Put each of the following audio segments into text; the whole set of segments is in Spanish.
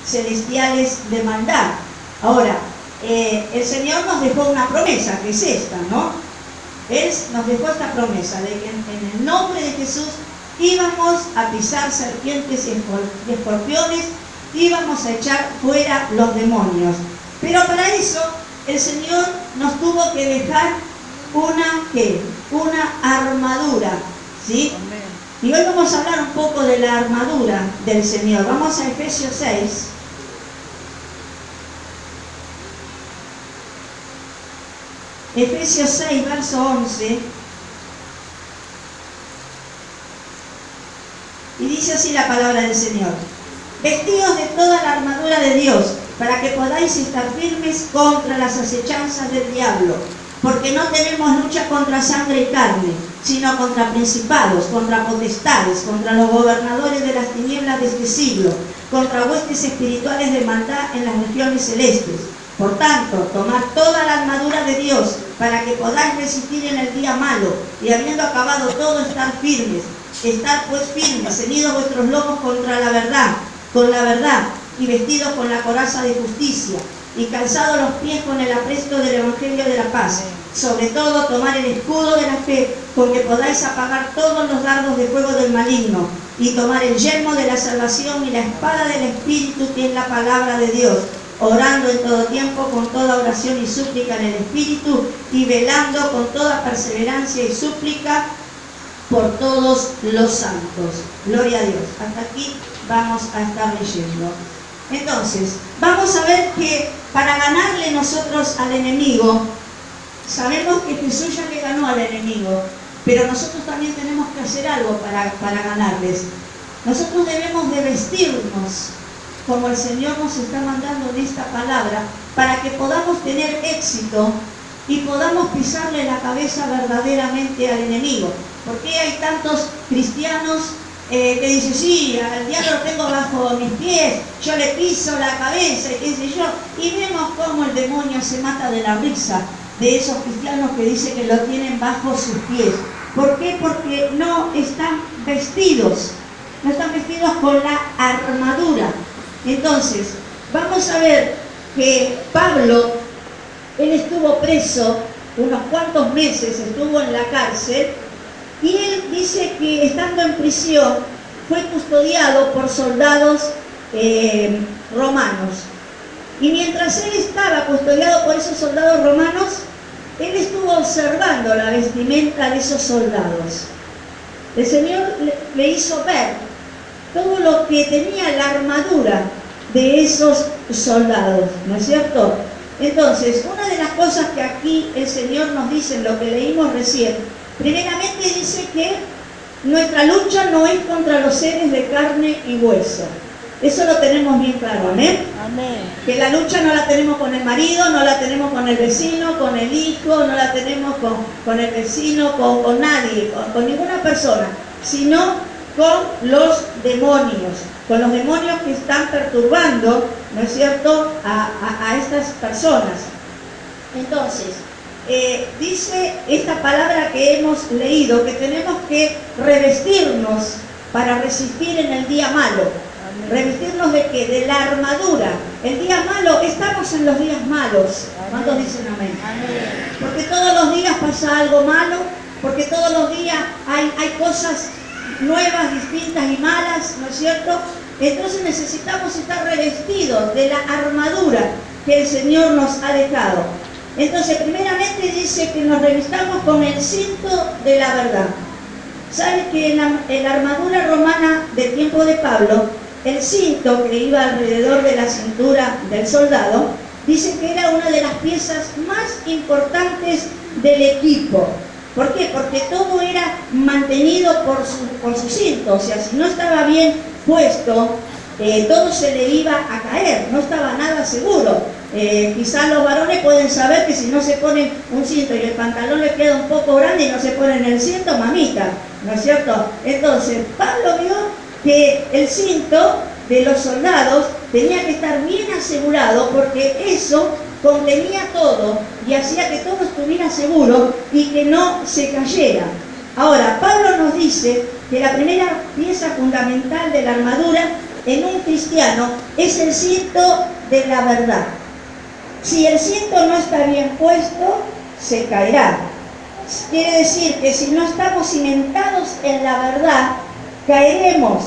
celestiales de maldad. Ahora, el Señor nos dejó una promesa, que es esta, ¿no? Él nos dejó esta promesa de que en el nombre de Jesús íbamos a pisar serpientes y escorpiones, íbamos a echar fuera los demonios. Pero para eso el Señor nos tuvo que dejar una armadura, ¿sí? Amén. Y hoy vamos a hablar un poco de la armadura del Señor. Vamos a Efesios 6. Efesios 6, verso 11. Y dice así la palabra del Señor: vestidos de toda la armadura de Dios, para que podáis estar firmes contra las acechanzas del diablo. Porque no tenemos lucha contra sangre y carne, sino contra principados, contra potestades, contra los gobernadores de las tinieblas de este siglo, contra huestes espirituales de maldad en las regiones celestes. Por tanto, tomad toda la armadura de Dios, para que podáis resistir en el día malo, y habiendo acabado todo, estar firmes. Estad pues firmes, ceñidos vuestros lomos contra la verdad, con la verdad, y vestidos con la coraza de justicia, y calzados los pies con el apresto del evangelio de la paz. Sobre todo, tomar el escudo de la fe, con que podáis apagar todos los dardos de fuego del maligno, y tomar el yelmo de la salvación y la espada del Espíritu, que es la palabra de Dios, orando en todo tiempo con toda oración y súplica en el Espíritu, y velando con toda perseverancia y súplica por todos los santos. Gloria a Dios. Hasta aquí vamos a estar leyendo. Entonces, vamos a ver que para ganarle nosotros al enemigo, sabemos que Jesús ya le ganó al enemigo, pero nosotros también tenemos que hacer algo para ganarles. Nosotros debemos de vestirnos como el Señor nos está mandando en esta palabra, para que podamos tener éxito y podamos pisarle la cabeza verdaderamente al enemigo. ¿Por qué hay tantos cristianos que dicen, sí, al diablo lo tengo bajo mis pies, yo le piso la cabeza y qué sé yo? Y vemos cómo el demonio se mata de la risa de esos cristianos que dicen que lo tienen bajo sus pies. ¿Por qué? Porque no están vestidos con la armadura. Entonces, vamos a ver que Pablo, él estuvo preso unos cuantos meses, estuvo en la cárcel, y él dice que estando en prisión fue custodiado por soldados romanos. Y mientras él estaba custodiado por esos soldados romanos, él estuvo observando la vestimenta de esos soldados. El Señor le hizo ver todo lo que tenía la armadura de esos soldados, ¿no es cierto? Entonces, una de las cosas que aquí el Señor nos dice en lo que leímos recién, primeramente dice que nuestra lucha no es contra los seres de carne y hueso. Eso lo tenemos bien claro, ¿amén? Amén. Que la lucha no la tenemos con el marido, no la tenemos con el vecino, con el hijo, no la tenemos con el vecino, con nadie, con ninguna persona, sino con los demonios que están perturbando, ¿no es cierto?, a estas personas. Entonces, dice esta palabra que hemos leído, que tenemos que revestirnos para resistir en el día malo. Amén. ¿Revestirnos de qué? De la armadura. El día malo, estamos en los días malos. ¿Cuántos dicen amén? Amén? Porque todos los días pasa algo malo, porque todos los días hay cosas nuevas, distintas y malas, ¿no es cierto? Entonces necesitamos estar revestidos de la armadura que el Señor nos ha dejado. Entonces, primeramente dice que nos revistamos con el cinto de la verdad. ¿Sabes que en la armadura romana del tiempo de Pablo, el cinto que iba alrededor de la cintura del soldado, dice que era una de las piezas más importantes del equipo? ¿Por qué? Porque todo era mantenido por su cinto. O sea, si no estaba bien puesto, todo se le iba a caer, no estaba nada seguro. Quizás los varones pueden saber que si no se ponen un cinto y el pantalón les queda un poco grande y no se ponen el cinto, mamita, ¿no es cierto? Entonces, Pablo vio que el cinto de los soldados tenía que estar bien asegurado, porque eso contenía todo y hacía que todo estuviera seguro y que no se cayera. Ahora, Pablo nos dice que la primera pieza fundamental de la armadura en un cristiano es el cinto de la verdad. Si el cinto no está bien puesto, se caerá. Quiere decir que si no estamos cimentados en la verdad, caeremos.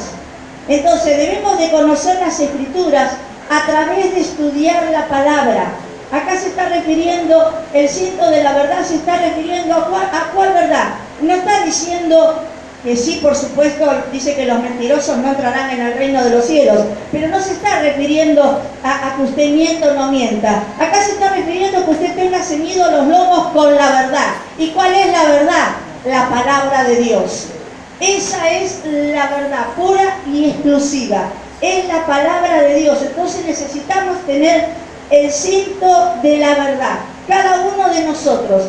Entonces debemos de conocer las Escrituras a través de estudiar la palabra. Acá se está refiriendo, el cinto de la verdad se está refiriendo a cuál verdad. No está diciendo que sí, por supuesto, dice que los mentirosos no entrarán en el reino de los cielos, pero no se está refiriendo a que usted mienta o no mienta. Acá se está refiriendo a que usted tenga ceñido los lomos con la verdad. ¿Y cuál es la verdad? La palabra de Dios. Esa es la verdad pura y exclusiva. Es la palabra de Dios. Entonces necesitamos tener el cinto de la verdad. Cada uno de nosotros,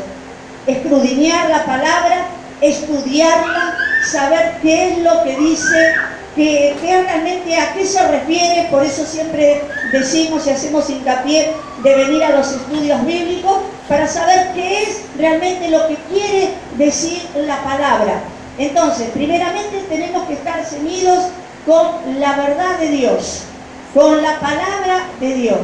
escudriñar la palabra, estudiarla, saber qué es lo que dice, que realmente a qué se refiere. Por eso siempre decimos y hacemos hincapié de venir a los estudios bíblicos para saber qué es realmente lo que quiere decir la palabra. Entonces, primeramente tenemos que estar ceñidos con la verdad de Dios, con la palabra de Dios.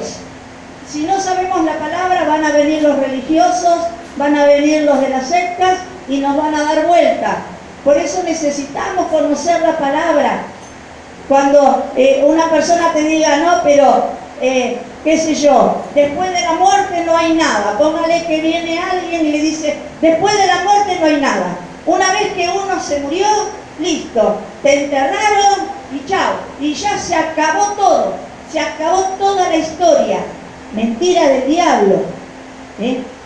Si no sabemos la palabra, van a venir los religiosos, van a venir los de las sectas y nos van a dar vuelta. Por eso necesitamos conocer la palabra. Cuando una persona te diga, no, pero, qué sé yo, después de la muerte no hay nada. Póngale que viene alguien y le dice, después de la muerte no hay nada. Una vez que uno se murió, listo, te enterraron y chao. Y ya se acabó todo, se acabó toda la historia. Mentira del diablo.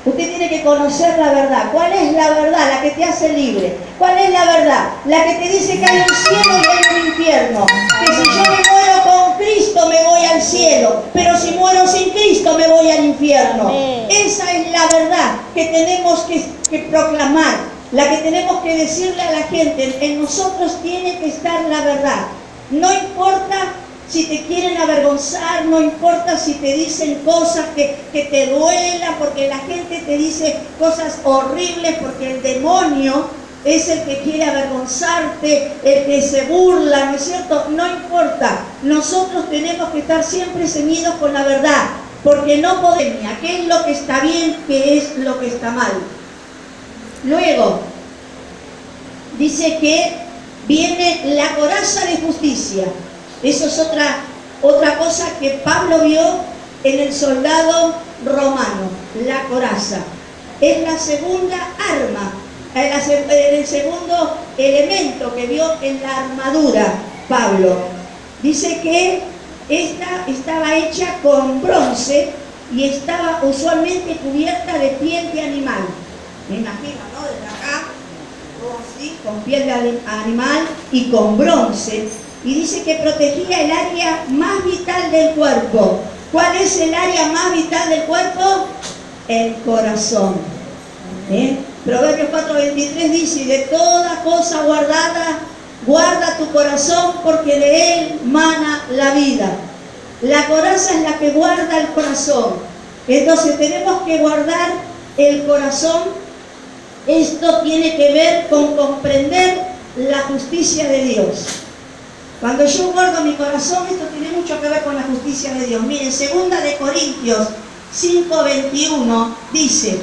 Usted tiene que conocer la verdad. ¿Cuál es la verdad? La que te hace libre. ¿Cuál es la verdad? La que te dice que hay un cielo y hay un infierno. Que si yo me muero con Cristo me voy al cielo, pero si muero sin Cristo me voy al infierno. Esa es la verdad que tenemos que proclamar, la que tenemos que decirle a la gente. En nosotros tiene que estar la verdad. No importa si te quieren avergonzar, no importa si te dicen cosas que te duelan, porque la gente te dice cosas horribles, porque el demonio es el que quiere avergonzarte, el que se burla, ¿no es cierto? No importa, nosotros tenemos que estar siempre ceñidos con la verdad, porque no podemos, qué es lo que está bien, qué es lo que está mal. Luego, dice que viene la coraza de justicia. Eso es otra cosa que Pablo vio en el soldado romano, la coraza. Es la segunda arma, el segundo elemento que vio en la armadura Pablo. Dice que esta estaba hecha con bronce y estaba usualmente cubierta de piel de animal. Me imagino, ¿no? Desde acá, así, con piel de animal y con bronce. Y dice que protegía el área más vital del cuerpo. ¿Cuál es el área más vital del cuerpo? El corazón. Proverbios 4:23 dice, de toda cosa guardada, guarda tu corazón, porque de él mana la vida. La coraza es la que guarda el corazón. Entonces tenemos que guardar el corazón. Esto tiene que ver con comprender la justicia de Dios. Cuando yo guardo mi corazón, esto tiene mucho que ver con la justicia de Dios. Miren, 2 de Corintios 5:21 dice,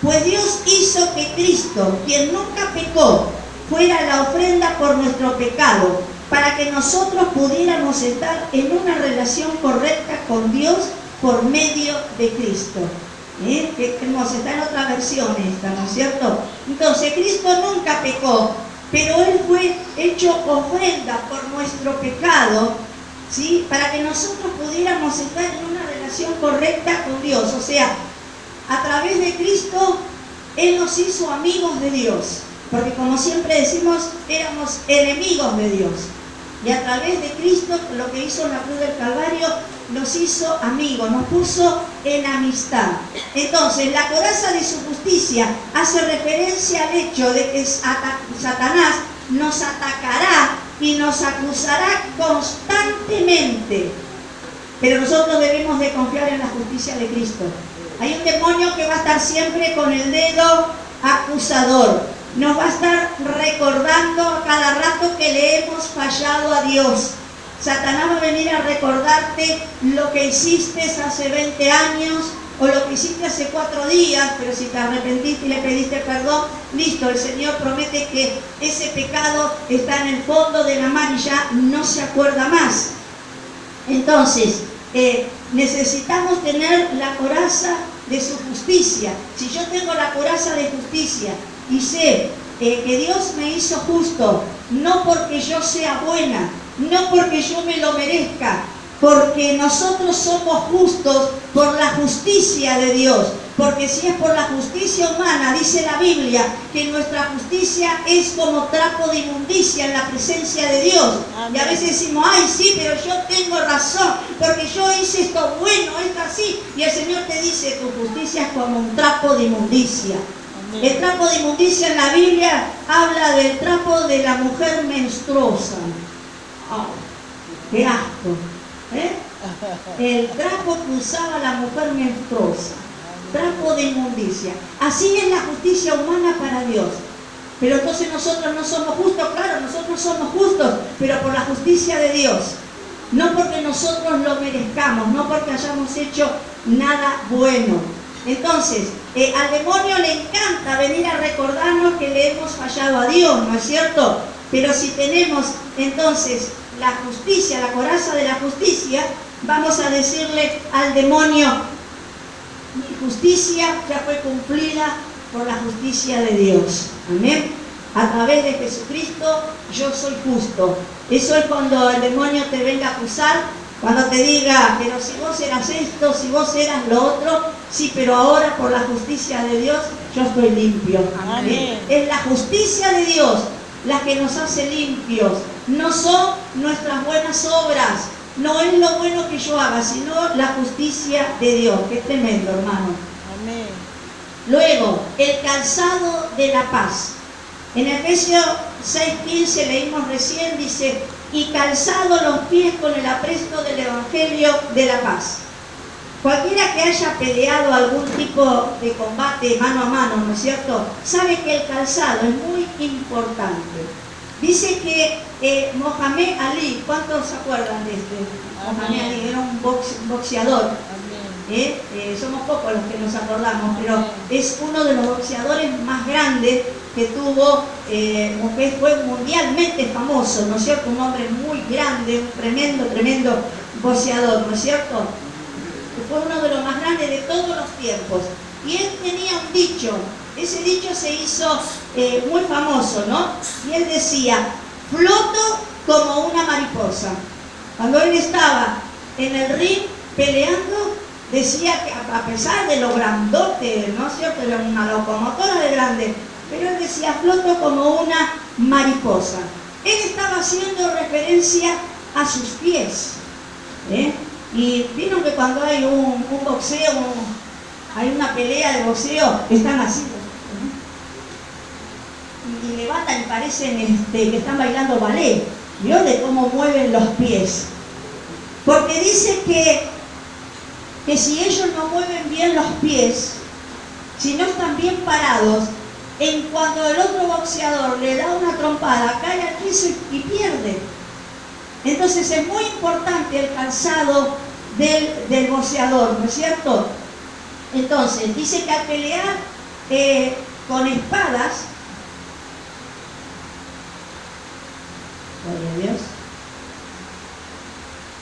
pues Dios hizo que Cristo, quien nunca pecó, fuera la ofrenda por nuestro pecado, para que nosotros pudiéramos estar en una relación correcta con Dios por medio de Cristo. Que hermoso, está en otra versión esta, ¿no es cierto? Entonces, Cristo nunca pecó, pero Él fue hecho ofrenda por nuestro pecado, ¿sí? Para que nosotros pudiéramos estar en una relación correcta con Dios. O sea, a través de Cristo, Él nos hizo amigos de Dios. Porque como siempre decimos, éramos enemigos de Dios. Y a través de Cristo, lo que hizo en la cruz del Calvario, nos hizo amigos, nos puso en amistad. Entonces, la coraza de su justicia hace referencia al hecho de que Satanás nos atacará y nos acusará constantemente. Pero nosotros debemos de confiar en la justicia de Cristo. Hay un demonio que va a estar siempre con el dedo acusador. Nos va a estar recordando a cada rato que le hemos fallado a Dios. Satanás va a venir a recordarte lo que hiciste hace 20 años o lo que hiciste hace 4 días, pero si te arrepentiste y le pediste perdón, listo, el Señor promete que ese pecado está en el fondo de la mar y ya no se acuerda más. Entonces, necesitamos tener la coraza de su justicia. Si yo tengo la coraza de justicia y sé que Dios me hizo justo, no porque yo sea buena, no porque yo me lo merezca, porque nosotros somos justos por la justicia de Dios. Porque si es por la justicia humana, dice la Biblia, que nuestra justicia es como trapo de inmundicia en la presencia de Dios. Amén. Y a veces decimos, ay sí, pero yo tengo razón, porque yo hice esto bueno, esto así. Y el Señor te dice, tu justicia es como un trapo de inmundicia. Amén. El trapo de inmundicia en la Biblia habla del trapo de la mujer menstruosa. Oh, ¡qué asco! El trapo que usaba la mujer menstruosa, trapo de inmundicia. Así es la justicia humana para Dios. Pero entonces nosotros no somos justos. Claro, nosotros somos justos, pero por la justicia de Dios, no porque nosotros lo merezcamos, no porque hayamos hecho nada bueno. Entonces, al demonio le encanta venir a recordarnos que le hemos fallado a Dios, ¿no es cierto? Pero si tenemos entonces la justicia, la coraza de la justicia, vamos a decirle al demonio, mi justicia ya fue cumplida por la justicia de Dios. Amén. A través de Jesucristo yo soy justo. Eso es cuando el demonio te venga a acusar, cuando te diga, pero si vos eras esto, si vos eras lo otro, sí, pero ahora por la justicia de Dios yo estoy limpio. Amén. Es la justicia de Dios la que nos hace limpios. No son nuestras buenas obras, no es lo bueno que yo haga, sino la justicia de Dios. Qué tremendo, hermano. Amén. Luego, el calzado de la paz. En Efesios 6:15 leímos recién, dice, y calzado los pies con el apresto del Evangelio de la paz. Cualquiera que haya peleado algún tipo de combate mano a mano, ¿no es cierto?, sabe que el calzado es muy importante. Dice que Mohamed Ali, ¿cuántos se acuerdan de este? Mohamed Ali era un boxeador. Somos pocos los que nos acordamos, pero es uno de los boxeadores más grandes que tuvo, fue mundialmente famoso, ¿no es cierto? Un hombre muy grande, un tremendo boxeador, ¿no es cierto? Fue uno de los más grandes de todos los tiempos. Y él tenía un dicho, ese dicho se hizo muy famoso, ¿no? Y él decía, floto como una mariposa. Cuando él estaba en el ring peleando, decía que a pesar de lo grandote, ¿no es cierto?, era una locomotora de grande, pero él decía, floto como una mariposa. Él estaba haciendo referencia a sus pies, Y vieron que cuando hay un boxeo, hay una pelea de boxeo, están así, y levantan y parecen que están bailando ballet, ¿vio? De cómo mueven los pies. Porque dice que si ellos no mueven bien los pies, si no están bien parados, en cuando el otro boxeador le da una trompada, cae al piso y pierde. Entonces es muy importante el calzado del boxeador, ¿no es cierto? Entonces, dice que al pelear con espadas, gloria a Dios,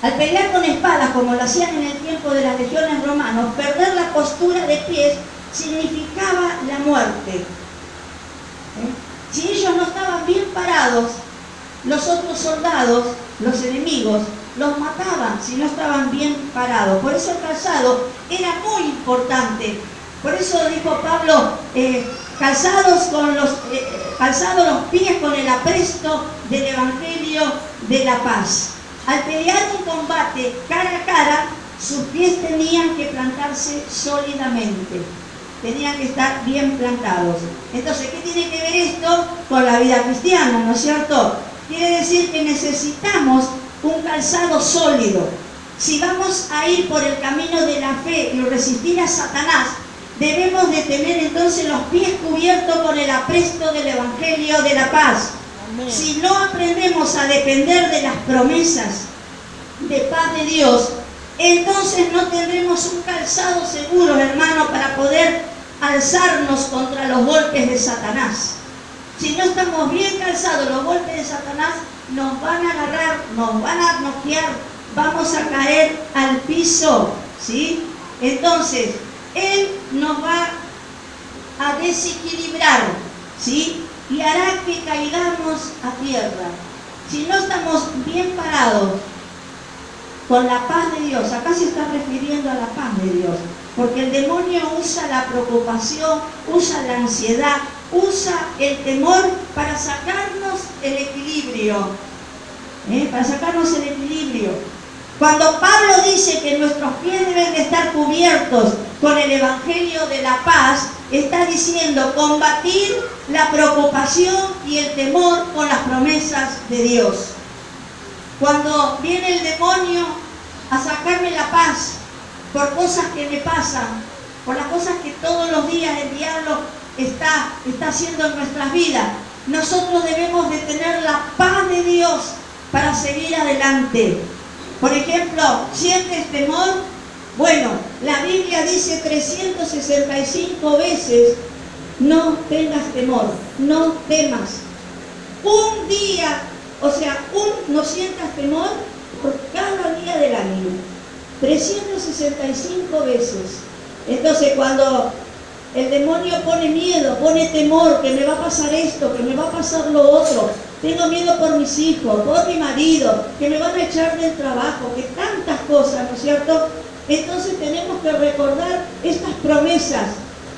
al pelear con espadas, como lo hacían en el tiempo de las legiones romanas, perder la postura de pies significaba la muerte. Si ellos no estaban bien parados, los otros soldados, los enemigos, los mataban si no estaban bien parados. Por eso el calzado era muy importante. Por eso dijo Pablo, calzados los pies con el apresto del Evangelio de la paz. Al pelear un combate cara a cara, sus pies tenían que plantarse sólidamente. Tenían que estar bien plantados. Entonces, ¿qué tiene que ver esto con la vida cristiana, no es cierto? Quiere decir que necesitamos un calzado sólido. Si vamos a ir por el camino de la fe y resistir a Satanás, debemos de tener entonces los pies cubiertos con el apresto del Evangelio de la paz. Amén. Si no aprendemos a depender de las promesas, de paz de Dios, entonces no tendremos un calzado seguro, hermano, para poder alzarnos contra los golpes de Satanás. Si no estamos bien calzados, los golpes de Satanás nos van a agarrar, nos van a noquear, vamos a caer al piso, ¿sí? Entonces, Él nos va a desequilibrar, ¿sí? Y hará que caigamos a tierra. Si no estamos bien parados con la paz de Dios, acá se está refiriendo a la paz de Dios, porque el demonio usa la preocupación, usa la ansiedad, usa el temor para sacarnos el equilibrio, para sacarnos el equilibrio. Cuando Pablo dice que nuestros pies deben de estar cubiertos con el Evangelio de la paz, está diciendo combatir la preocupación y el temor con las promesas de Dios. Cuando viene el demonio a sacarme la paz por cosas que me pasan, por las cosas que todos los días el diablo está haciendo en nuestras vidas, nosotros debemos de tener la paz de Dios para seguir adelante. Por ejemplo, ¿sientes temor? Bueno, la Biblia dice 365 veces, no tengas temor, no temas. Un día, no sientas temor por cada día del año. 365 veces. Entonces, cuando el demonio pone miedo, pone temor, que me va a pasar esto, que me va a pasar lo otro, tengo miedo por mis hijos, por mi marido, que me van a echar del trabajo, que tantas cosas, ¿no es cierto? Entonces tenemos que recordar estas promesas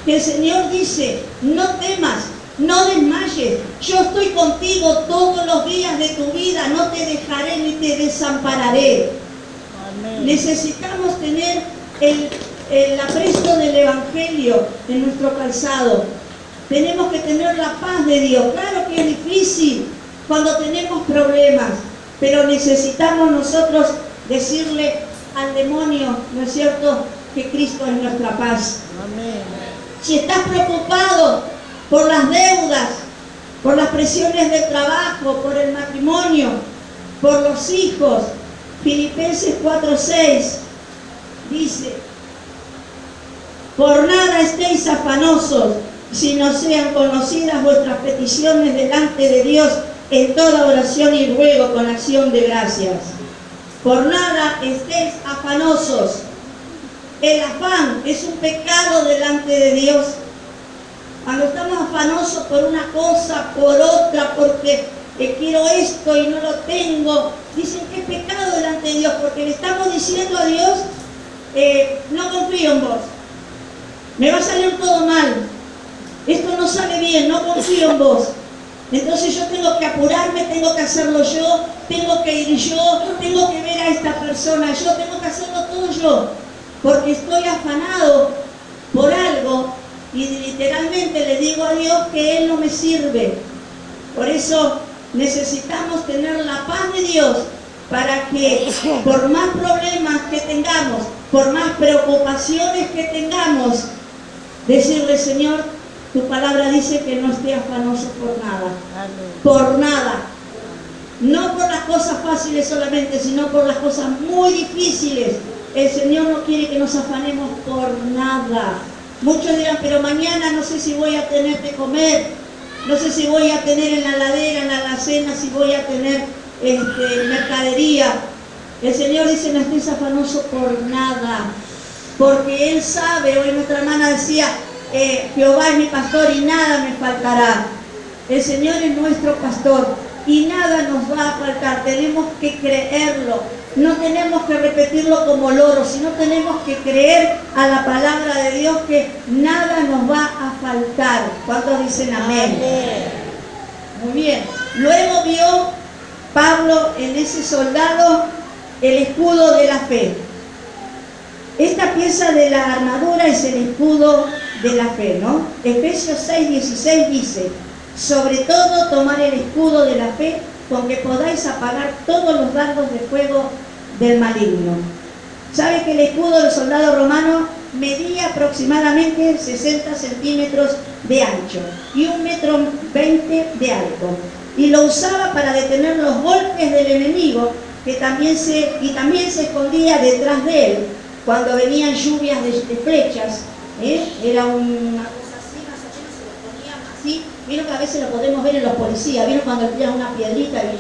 que el Señor dice: no temas, no desmayes, yo estoy contigo todos los días de tu vida, no te dejaré ni te desampararé. Amén. Necesitamos tener el apresto del Evangelio en nuestro calzado. Tenemos que tener la paz de Dios. Claro que es difícil cuando tenemos problemas, pero necesitamos nosotros decirle al demonio, ¿no es cierto?, que Cristo es nuestra paz. Amén. Si estás preocupado por las deudas, por las presiones del trabajo, por el matrimonio, por los hijos, Filipenses 4:6 dice: por nada estéis afanosos, si no sean conocidas vuestras peticiones delante de Dios en toda oración y ruego con acción de gracias. Por nada estéis afanosos. El afán es un pecado delante de Dios. Cuando estamos afanosos por una cosa, por otra, porque quiero esto y no lo tengo, dicen que es pecado delante de Dios, porque le estamos diciendo a Dios: no confío en vos, me va a salir todo mal, esto no sale bien, no confío en vos. Entonces yo tengo que apurarme, tengo que hacerlo yo, tengo que ir yo, tengo que ver a esta persona yo, tengo que hacerlo todo yo, porque estoy afanado por algo y literalmente le digo a Dios que Él no me sirve. Por eso necesitamos tener la paz de Dios para que por más problemas que tengamos, por más preocupaciones que tengamos, decirle: Señor, tu palabra dice que no esté afanoso por nada. Amén. Por nada. No por las cosas fáciles solamente, sino por las cosas muy difíciles. El Señor no quiere que nos afanemos por nada. Muchos dirán: pero mañana no sé si voy a tener que comer, no sé si voy a tener en la heladera, en la alacena, si voy a tener mercadería. El Señor dice: no estés afanoso por nada, porque Él sabe. Hoy nuestra hermana decía: Jehová es mi pastor y nada me faltará. El Señor es nuestro pastor y nada nos va a faltar. Tenemos que creerlo, no tenemos que repetirlo como loro, sino tenemos que creer a la palabra de Dios que nada nos va a faltar. ¿Cuántos dicen amén? Amén. Muy bien. Luego vio Pablo en ese soldado el escudo de la fe. Esta pieza de la armadura es el escudo de la fe, ¿no? Efesios 6:16 dice: sobre todo tomar el escudo de la fe, con que podáis apagar todos los dardos de fuego del maligno. ¿Sabe que el escudo del soldado romano medía aproximadamente 60 centímetros de ancho y 1,20 metros de alto? Y lo usaba para detener los golpes del enemigo que también se escondía detrás de él cuando venían lluvias de flechas. Era una cosa así, más o menos se lo ponían así. Vieron que a veces lo podemos ver en los policías, vieron cuando tiran una piedrita y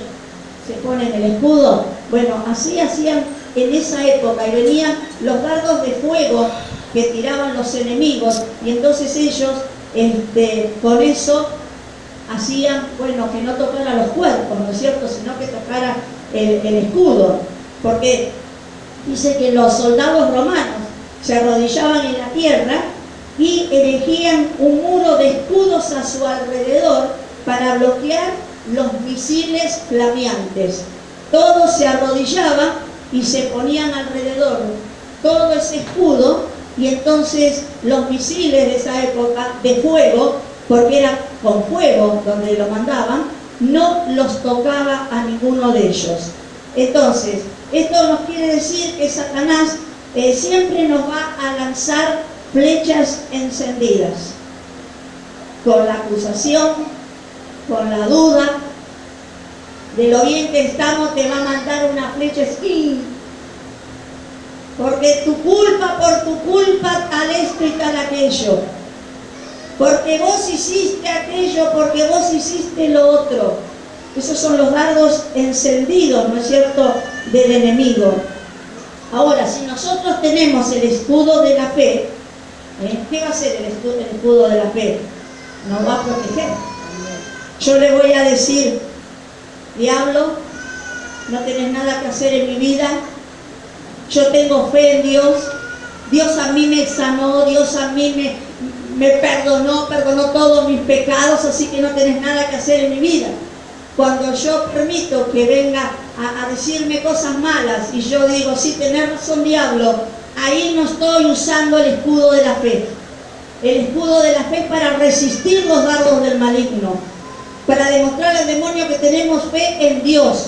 se ponen el escudo. Bueno, así hacían en esa época, y venían los dardos de fuego que tiraban los enemigos, y entonces ellos con eso hacían, bueno, que no tocara los cuerpos, ¿no es cierto?, sino que tocara el escudo, porque dice que los soldados romanos se arrodillaban en la tierra y erigían un muro de escudos a su alrededor para bloquear los misiles flameantes. Todos se arrodillaban y se ponían alrededor todo ese escudo, y entonces los misiles de esa época de fuego, porque era con fuego donde lo mandaban, no los tocaba a ninguno de ellos. Entonces, esto nos quiere decir que Satanás siempre nos va a lanzar flechas encendidas, con la acusación, con la duda de lo bien que estamos. Te va a mandar una flecha así, porque por tu culpa tal esto y tal aquello, porque vos hiciste aquello, porque vos hiciste lo otro. Esos son los dardos encendidos, ¿no es cierto?, del enemigo. Ahora, si nosotros tenemos el escudo de la fe, ¿qué va a hacer el escudo de la fe? Nos va a proteger. Yo le voy a decir: diablo, no tenés nada que hacer en mi vida, yo tengo fe en Dios, Dios a mí me sanó, Dios a mí me perdonó todos mis pecados, así que no tenés nada que hacer en mi vida. Cuando yo permito que venga a decirme cosas malas y yo digo: sí, tenés razón, diablo, ahí no estoy usando el escudo de la fe. El escudo de la fe es para resistir los dardos del maligno, para demostrar al demonio que tenemos fe en Dios,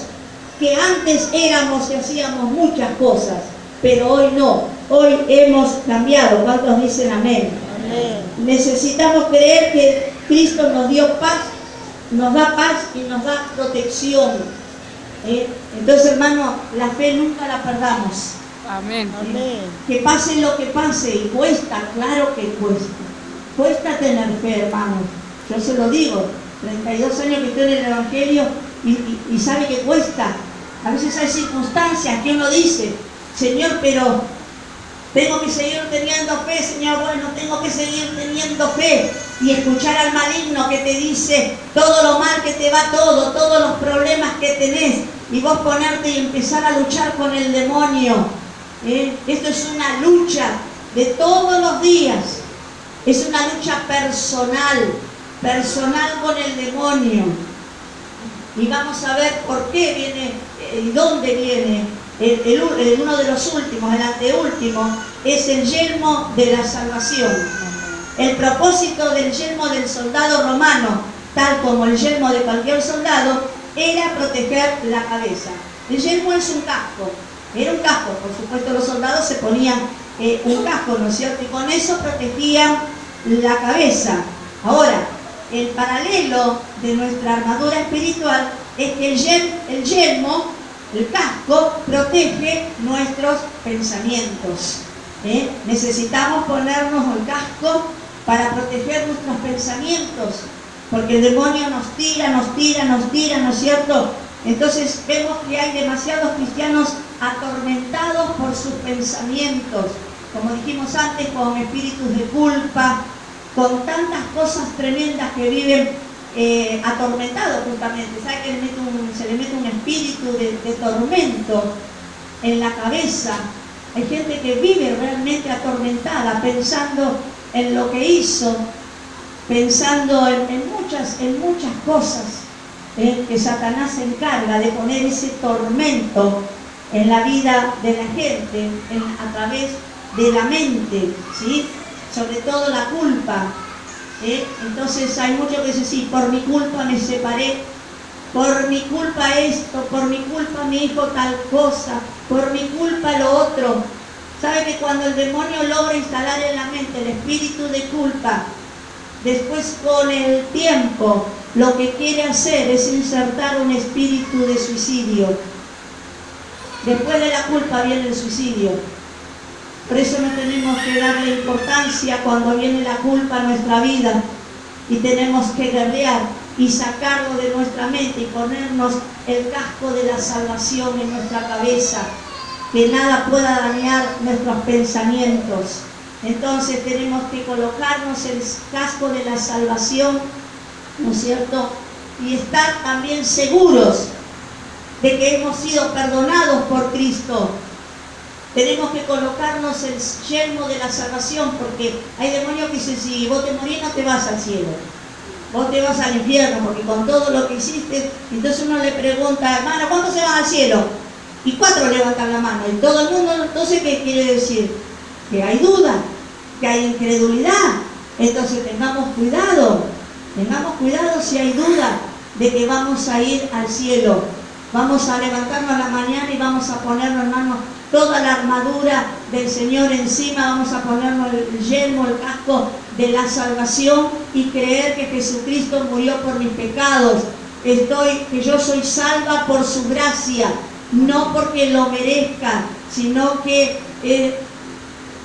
que antes éramos y hacíamos muchas cosas, pero hoy no, hoy hemos cambiado. ¿Cuántos dicen amén? Amén. Necesitamos creer que Cristo nos dio paz, nos da paz y nos da protección. Entonces, hermano, la fe nunca la perdamos. Amén. Que pase lo que pase, y cuesta, claro que cuesta. Cuesta tener fe, hermano. Yo se lo digo, 32 años que estoy en el Evangelio y sabe que cuesta. A veces hay circunstancias que uno dice: Señor, pero tengo que seguir teniendo fe, Señor. Bueno, tengo que seguir teniendo fe. Y escuchar al maligno que te dice todo lo mal que te va, todos los problemas que tenés, y vos ponerte y empezar a luchar con el demonio. Esto es una lucha de todos los días. Es una lucha personal con el demonio. Y vamos a ver por qué viene y dónde viene. Uno de los últimos, el anteúltimo, es el yelmo de la salvación. El propósito del yelmo del soldado romano, tal como el yelmo de cualquier soldado, era proteger la cabeza. El yelmo es un casco, era un casco. Por supuesto, los soldados se ponían un casco, ¿no es cierto?, y con eso protegían la cabeza. Ahora, el paralelo de nuestra armadura espiritual es que el yelmo, el casco, protege nuestros pensamientos. Necesitamos ponernos el casco para proteger nuestros pensamientos, porque el demonio nos tira, ¿no es cierto? Entonces vemos que hay demasiados cristianos atormentados por sus pensamientos, como dijimos antes, con espíritus de culpa, con tantas cosas tremendas que viven atormentados justamente. ¿Sabe que se le mete un espíritu de tormento en la cabeza? Hay gente que vive realmente atormentada, pensando en lo que hizo, pensando en muchas cosas que Satanás se encarga de poner ese tormento en la vida de la gente, a través de la mente, ¿sí? Sobre todo la culpa. Entonces hay muchos que dicen: sí, por mi culpa me separé, por mi culpa esto, por mi culpa mi hijo tal cosa, por mi culpa lo otro. ¿Sabe que cuando el demonio logra instalar en la mente el espíritu de culpa, después con el tiempo lo que quiere hacer es insertar un espíritu de suicidio? Después de la culpa viene el suicidio. Por eso no tenemos que darle importancia cuando viene la culpa a nuestra vida, y tenemos que guerrear y sacarlo de nuestra mente y ponernos el casco de la salvación en nuestra cabeza, que nada pueda dañar nuestros pensamientos. Entonces tenemos que colocarnos el casco de la salvación, ¿no es cierto? Y estar también seguros de que hemos sido perdonados por Cristo. Tenemos que colocarnos el yelmo de la salvación, porque hay demonios que dicen, si vos te morís no te vas al cielo, vos te vas al infierno, porque con todo lo que hiciste. Entonces uno le pregunta, hermano, ¿cuántos se van al cielo? Y 4 levantan la mano, y todo el mundo. Entonces, ¿qué quiere decir? Que hay duda, que hay incredulidad. Entonces tengamos cuidado si hay duda de que vamos a ir al cielo. Vamos a levantarnos a la mañana y vamos a ponernos, hermanos, toda la armadura del Señor encima. Vamos a ponernos el yelmo, el casco de la salvación, y creer que Jesucristo murió por mis pecados. Que yo soy salva por su gracia, no porque lo merezca, sino que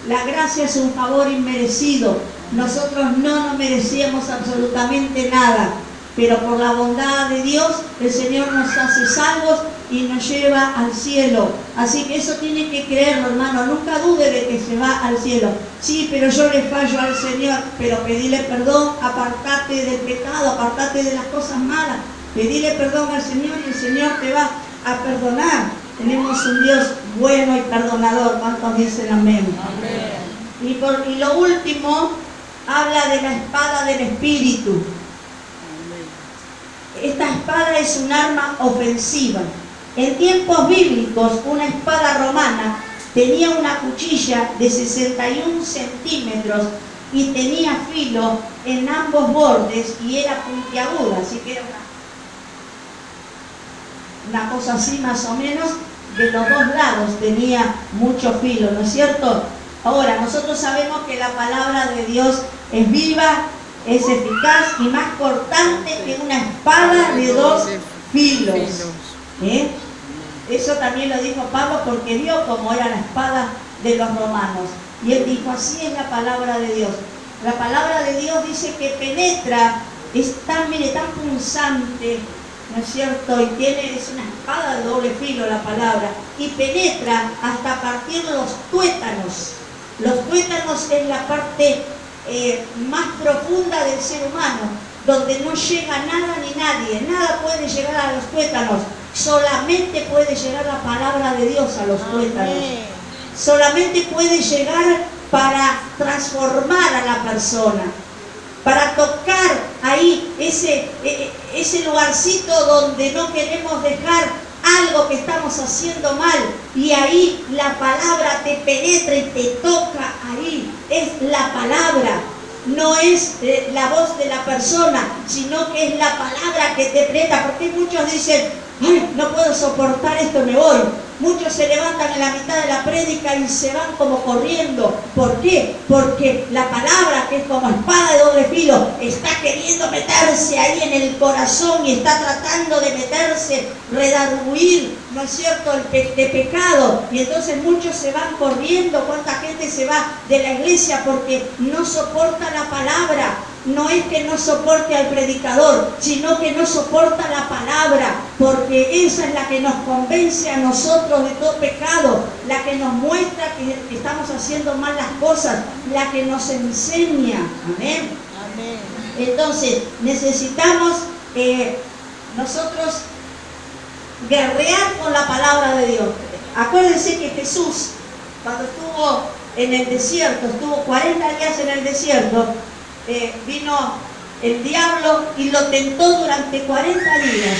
la gracia es un favor inmerecido. Nosotros no nos merecíamos absolutamente nada, pero por la bondad de Dios el Señor nos hace salvos y nos lleva al cielo. Así que eso tiene que creerlo, hermano. Nunca dude de que se va al cielo. Sí, pero yo le fallo al Señor. Pero pedile perdón, apartate del pecado, apartate de las cosas malas. Pedile perdón al Señor y el Señor te va a perdonar. Tenemos un Dios bueno y perdonador. ¿Cuántos dicen amén? Amén. Y lo último, habla de la espada del Espíritu. Esta espada es un arma ofensiva. En tiempos bíblicos, una espada romana tenía una cuchilla de 61 centímetros y tenía filo en ambos bordes y era puntiaguda, así que era una cosa así más o menos. De los dos lados tenía mucho filo, ¿no es cierto? Ahora, nosotros sabemos que la palabra de Dios es viva, es eficaz y más cortante que una espada de 2 filos. Eso también lo dijo Pablo, porque vio cómo era la espada de los romanos. Y él dijo, así es la palabra de Dios. La palabra de Dios dice que penetra, es tan punzante, ¿no es cierto? Y es una espada de doble filo la palabra, y penetra hasta partir los tuétanos. Los tuétanos es la parte más profunda del ser humano, donde no llega nada ni nadie. Nada puede llegar a los tuétanos. Solamente puede llegar la palabra de Dios a los tuétanos. Solamente puede llegar para transformar a la persona, para tocar ahí ese lugarcito donde no queremos dejar algo que estamos haciendo mal, y ahí la palabra te penetra y te toca ahí. Es la palabra, no es la voz de la persona, sino que es la palabra que te penetra. Porque muchos dicen, ay, no puedo soportar esto, me voy. Muchos se levantan en la mitad de la prédica y se van como corriendo. ¿Por qué? Porque la palabra, que es como espada de doble filo, está queriendo meterse ahí en el corazón y está tratando de meterse, redarguir, ¿no es cierto?, de pecado. Y entonces muchos se van corriendo. ¿Cuánta gente se va de la iglesia porque no soporta la palabra? No es que no soporte al predicador, sino que no soporta la palabra, porque esa es la que nos convence a nosotros de todo pecado, la que nos muestra que estamos haciendo mal las cosas, la que nos enseña. Amén. Amén. Entonces necesitamos nosotros guerrear con la palabra de Dios. Acuérdense que Jesús, cuando estuvo en el desierto, estuvo 40 días en el desierto, vino el diablo y lo tentó durante 40 días,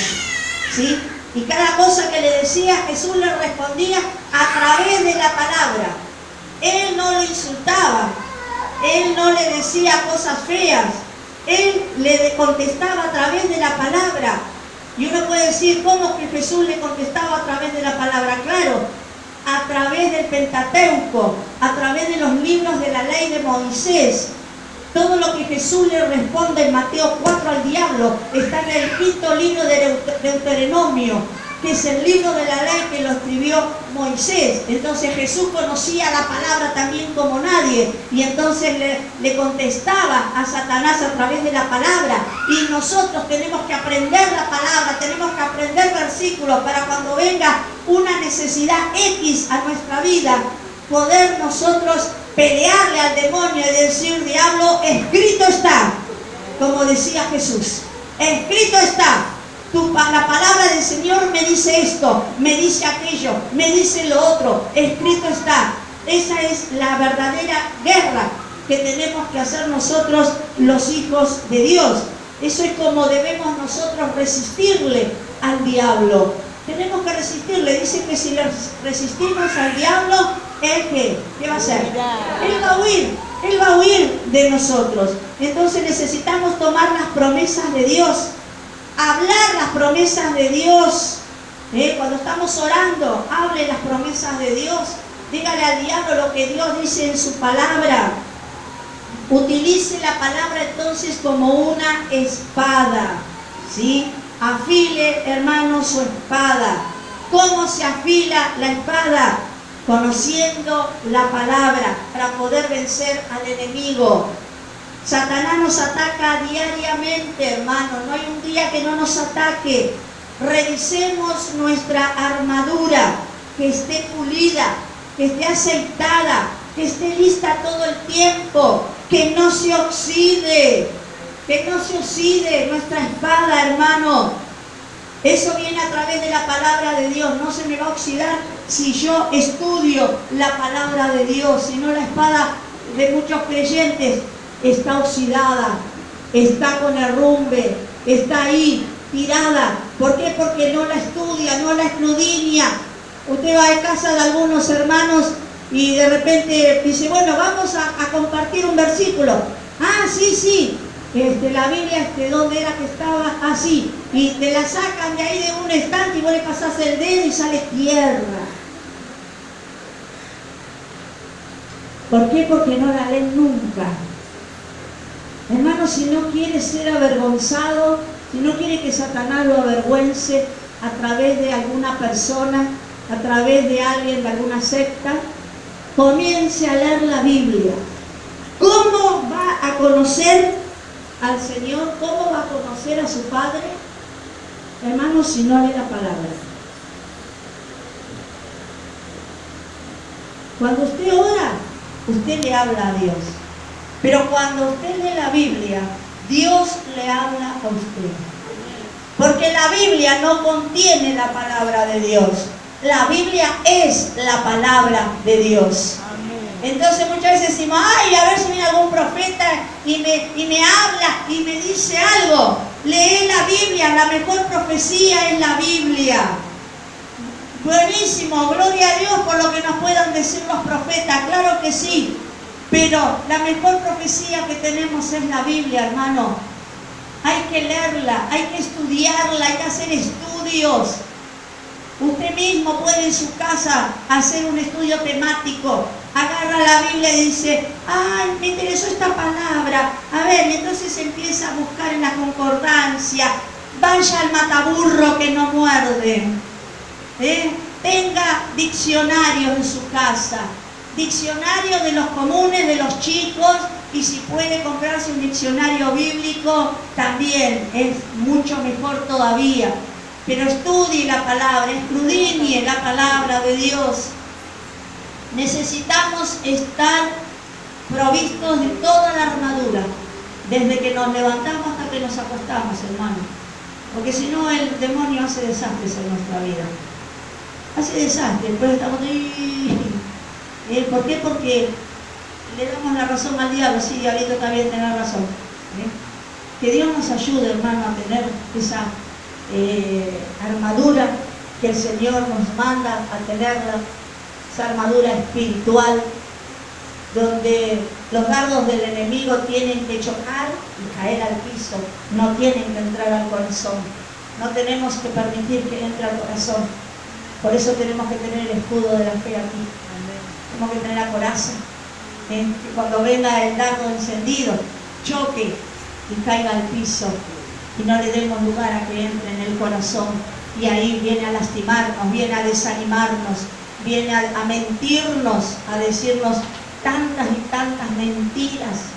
¿sí? Y cada cosa que le decía, Jesús le respondía a través de la palabra. Él no lo insultaba, él no le decía cosas feas, él le contestaba a través de la palabra. Y uno puede decir, ¿cómo que Jesús le contestaba a través de la palabra? Claro, a través del Pentateuco, a través de los libros de la ley de Moisés. Todo lo que Jesús le responde en Mateo 4 al diablo está en el 5.º libro de Deuteronomio. que es el libro de la ley que lo escribió Moisés. Entonces Jesús conocía la palabra también como nadie, y entonces le contestaba a Satanás a través de la palabra. Y nosotros tenemos que aprender la palabra, tenemos que aprender versículos para cuando venga una necesidad X a nuestra vida, poder nosotros pelearle al demonio y decir: diablo, escrito está, como decía Jesús, escrito está. La palabra del Señor me dice esto, me dice aquello, me dice lo otro, escrito está. Esa es la verdadera guerra que tenemos que hacer nosotros, los hijos de Dios. Eso es como debemos nosotros resistirle al diablo. Tenemos que resistirle. Dice que si le resistimos al diablo, ¿él qué va a hacer? Él va a huir de nosotros. Entonces necesitamos tomar las promesas de Dios, hablar las promesas de Dios. Cuando estamos orando, hable las promesas de Dios. Dígale al diablo lo que Dios dice en su palabra. Utilice la palabra entonces como una espada, ¿sí? Afile, hermano, su espada. ¿Cómo se afila la espada? Conociendo la palabra para poder vencer al enemigo. Satanás nos ataca diariamente, hermano. No hay un día que no nos ataque. Revisemos nuestra armadura, que esté pulida, que esté aceitada, que esté lista todo el tiempo, que no se oxide, nuestra espada, hermano. Eso viene a través de la palabra de Dios. No se me va a oxidar si yo estudio la palabra de Dios. Si no, la espada de muchos creyentes está oxidada, está con herrumbre, está ahí tirada. ¿Por qué? Porque no la estudia, no la escudriña. Usted va a casa de algunos hermanos y de repente dice: bueno, vamos a compartir un versículo. Ah, sí. La Biblia, ¿dónde era que estaba? Así. Y te la sacan de ahí de un estante y vos le pasás el dedo y sale tierra. ¿Por qué? Porque no la leen nunca. Hermano, si no quiere ser avergonzado, si no quiere que Satanás lo avergüence a través de alguna persona, a través de alguien de alguna secta, comience a leer la Biblia. ¿Cómo va a conocer al Señor? ¿Cómo va a conocer a su Padre? Hermano, si no lee la palabra. Cuando usted ora, usted le habla a Dios. Pero cuando usted lee la Biblia, Dios le habla a usted. Porque la Biblia no contiene la palabra de Dios. La Biblia es la palabra de Dios. Entonces muchas veces decimos: ay, a ver si viene algún profeta y me habla y me dice algo. Lee la Biblia, la mejor profecía es la Biblia. Buenísimo, gloria a Dios por lo que nos puedan decir los profetas, claro que sí. Pero la mejor profecía que tenemos es la Biblia, hermano. Hay que leerla, hay que estudiarla, hay que hacer estudios. Usted mismo puede en su casa hacer un estudio temático. Agarra la Biblia y dice: ay, me interesó esta palabra. A ver, y entonces empieza a buscar en la concordancia. Vaya al mataburro que no muerde. Tenga diccionarios en su casa. Diccionario de los comunes, de los chicos, y si puede comprarse un diccionario bíblico, también es mucho mejor todavía. Pero estudie la palabra, escudriñe la palabra de Dios. Necesitamos estar provistos de toda la armadura, desde que nos levantamos hasta que nos acostamos, hermano. Porque si no, el demonio hace desastres en nuestra vida. Hace desastres, después estamos ahí. ¿Por qué? Porque le damos la razón al diablo. Sí, diablito, también tiene razón. Que Dios nos ayude, hermano, a tener esa armadura que el Señor nos manda a tenerla, esa armadura espiritual, donde los dardos del enemigo tienen que chocar y caer al piso, no tienen que entrar al corazón. No tenemos que permitir que entre al corazón. Por eso tenemos que tener el escudo de la fe aquí. Tenemos que tener la coraza. Que cuando venga el dardo encendido, choque y caiga al piso y no le demos lugar a que entre en el corazón. Y ahí viene a lastimarnos, viene a desanimarnos, viene a mentirnos, a decirnos tantas y tantas mentiras.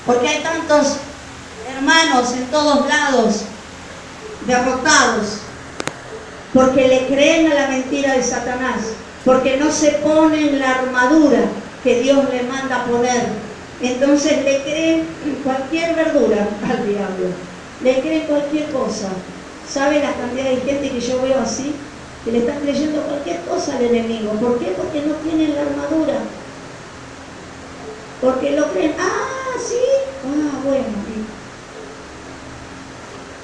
Porque hay tantos hermanos en todos lados derrotados, porque le creen a la mentira de Satanás, porque no se ponen la armadura que Dios le manda a poner. Entonces le creen cualquier verdura al diablo, le creen cualquier cosa. ¿Sabe la cantidad de gente que yo veo así? Que le están creyendo cualquier cosa al enemigo. ¿Por qué? Porque no tienen la armadura. Porque lo creen, sí, bueno.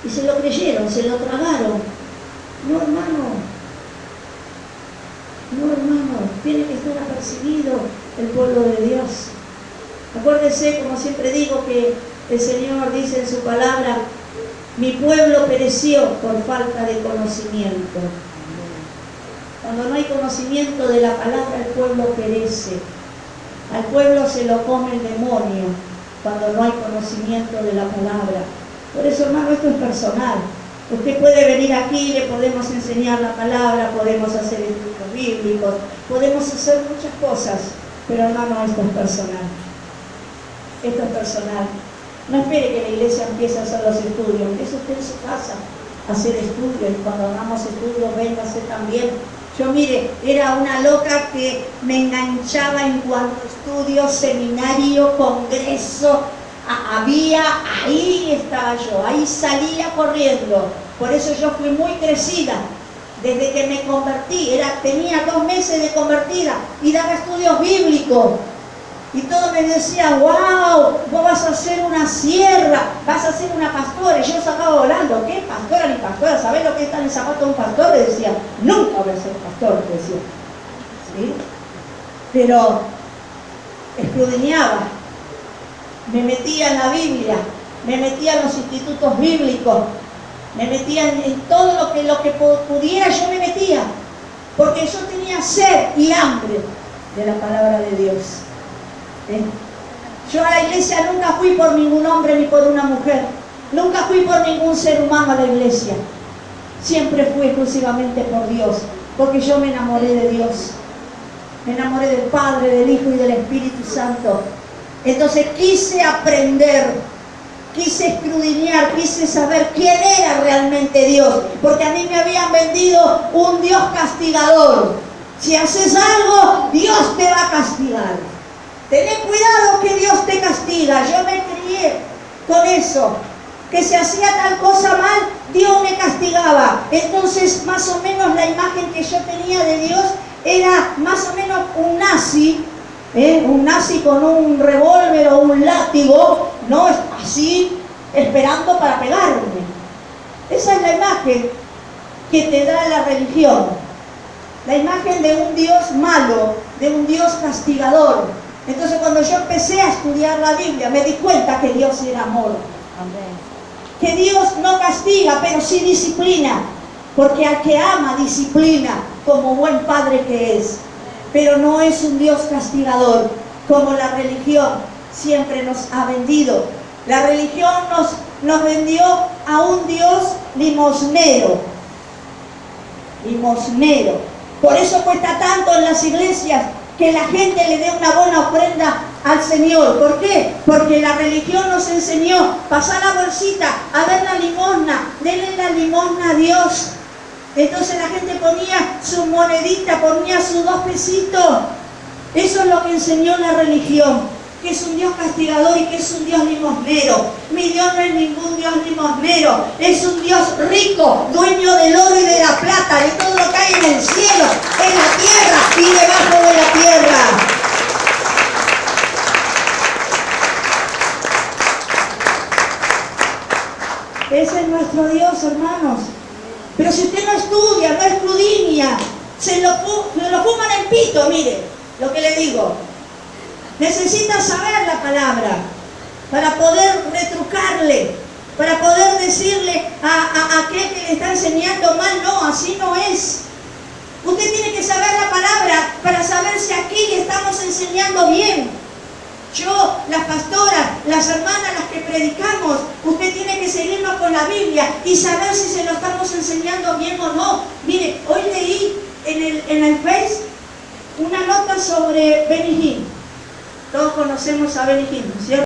Y se lo creyeron, se lo tragaron. No, hermano. No, hermano. Tiene que estar apercibido el pueblo de Dios. Acuérdese, como siempre digo, que el Señor dice en su palabra: mi pueblo pereció por falta de conocimiento. Cuando no hay conocimiento de la palabra, el pueblo perece. Al pueblo se lo come el demonio cuando no hay conocimiento de la palabra. Por eso, hermano, esto es personal. Usted puede venir aquí, le podemos enseñar la palabra, podemos hacer estudios bíblicos, podemos hacer muchas cosas, pero hermano, esto es personal. Esto es personal. No espere que la iglesia empiece a hacer los estudios, empiece usted en su casa a hacer estudios, y cuando hagamos estudios, véngase también. Yo, mire, era una loca que me enganchaba en cuanto a estudios, seminario, congreso, ahí estaba yo, ahí salía corriendo. Por eso yo fui muy crecida, desde que me convertí, tenía 2 meses de convertida y daba estudios bíblicos. Y todo me decía, wow, vos vas a ser una sierva, vas a ser una pastora. Y yo sacaba volando, ¿qué pastora ni pastora? ¿Sabés lo que está en el zapato de un pastor? Le decía, nunca voy a ser pastor, le decía. ¿Sí? Pero escudriñaba, me metía en la Biblia, me metía en los institutos bíblicos, me metía en todo lo que pudiera, yo me metía. Porque yo tenía sed y hambre de la palabra de Dios. Yo a la iglesia nunca fui por ningún hombre ni por una mujer, nunca fui por ningún ser humano a la iglesia, siempre fui exclusivamente por Dios, porque yo me enamoré de Dios, me enamoré del Padre, del Hijo y del Espíritu Santo. Entonces quise aprender, quise escudriñar, quise saber quién era realmente Dios, porque a mí me habían vendido un Dios castigador. Si haces algo, Dios te va a castigar. Tened cuidado que Dios te castiga. Yo me crié con eso, que si hacía tal cosa mal, Dios me castigaba. Entonces, más o menos la imagen que yo tenía de Dios era más o menos un nazi con un revólver o un látigo, no así, esperando para pegarme. Esa es la imagen que te da la religión, la imagen de un Dios malo, de un Dios castigador. Entonces, cuando yo empecé a estudiar la Biblia, me di cuenta que Dios era amor. Amén. Que Dios no castiga, pero sí disciplina. Porque al que ama, disciplina, como buen padre que es. Pero no es un Dios castigador, como la religión siempre nos ha vendido. La religión nos vendió a un Dios limosnero. Limosnero. Por eso cuesta tanto en las iglesias que la gente le dé una buena ofrenda al Señor. ¿Por qué? Porque la religión nos enseñó, pasar la bolsita, a ver la limosna, denle la limosna a Dios. Entonces la gente ponía su monedita, ponía sus 2 pesitos. Eso es lo que enseñó la religión, que es un Dios castigador y que es un Dios limosnero. Mi Dios no es ningún Dios limosnero, es un Dios rico, dueño del oro y de la plata, de todo lo que hay en el cielo, en la tierra y debajo de la tierra. Ese es nuestro Dios, hermanos. Pero si usted no estudia, no escudriña, se lo fuman el pito, mire lo que le digo. Necesita saber la palabra para poder retrucarle, para poder decirle a aquel que le está enseñando mal, no, así no es. Usted tiene que saber la palabra para saber si aquí le estamos enseñando bien. yo, las pastoras, las hermanas, las que predicamos, usted tiene que seguirnos con la Biblia y saber si se lo estamos enseñando bien o no. Mire, hoy leí en el Face una nota sobre Benny Hinn. Todos conocemos a Benny Hinn, ¿cierto?